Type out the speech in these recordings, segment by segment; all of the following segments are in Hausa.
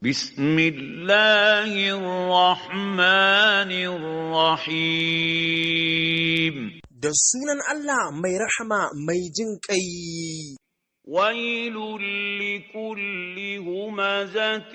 بسم الله الرحمن الرحيم da sunan Allah mai rahama mai jin ƙai. ويل لكل همزة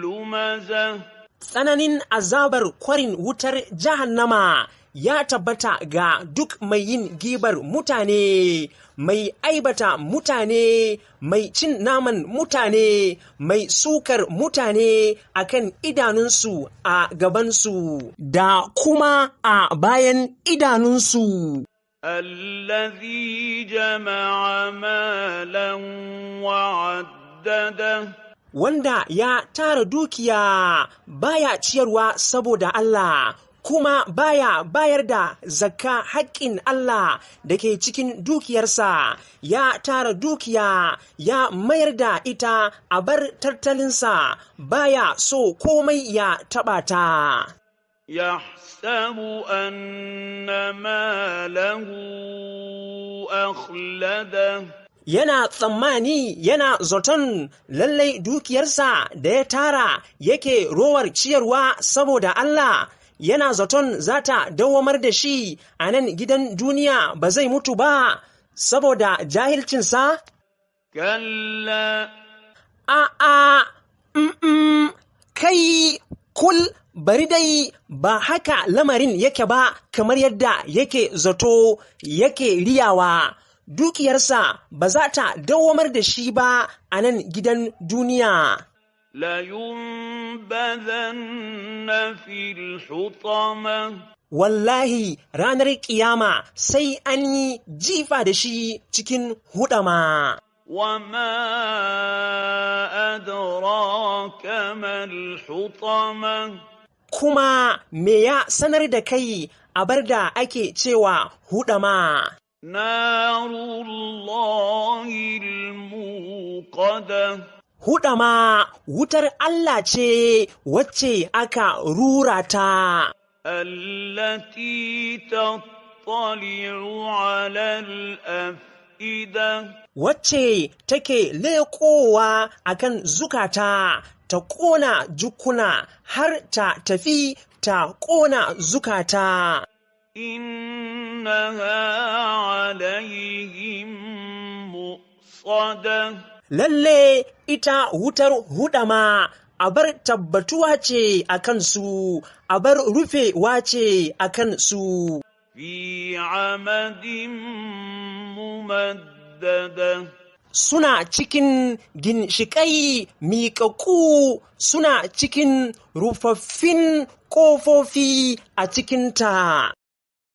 لمزة Tsananin azabar kwarin wutar jahannama ya tabbata ga duk mai yin gibar mutane, mai aibata mutane, mai cin naman mutane, mai sukar mutane akan idanunsu a gabansu da kuma a bayan idanunsu. الذي جمع مالا وعدده Wanda ya tara dukiya baya ciyarwa saboda Allah, kuma baya bayar da zakka haƙƙin Allah da ke cikin dukiyarsa, ya tara dukiya ya mayar da ita a bar tattalinsa, baya so komai ya taɓa ta. يحسب أن ماله أخلده Yana tsammani, yana zaton lallai dukiyarsa da ya tara yake rowar ciyarwa saboda Allah, yana zaton za ta dawwamar da shi a nan gidan duniya, ba zai mutu ba saboda jahilcinsa? كلا A'a, kai kul bari dai ba haka lamarin yake ba kamar yadda yake zato yake riyawa. Dukiyarsa ba za ta dawwamar da shi ba a nan gidan duniya. لينبذن في الحطمة Wallahi ranar ƙiyama sai an yi jifa da shi cikin huɗama. وما أدراك ما الحطمة Kuma me ya sanar da kai abar da ake cewa huɗama? نار الله الموقدة Huɗama wutar Allah ce wacce aka rura ta, التي تطلع على الأفئدة wacce take leƙowa akan zukata ta ƙona jukuna har ta tafi ta ƙona zukata. إنها عليهم مؤصدة Lalle ita wutar huɗama abar tabbatuwa ce a kansu, abar rufewa ce a kansu. في عمد ممددة Suna cikin ginshiƙai miƙaƙƙu, suna cikin rufaffin ƙofofi a cikinta.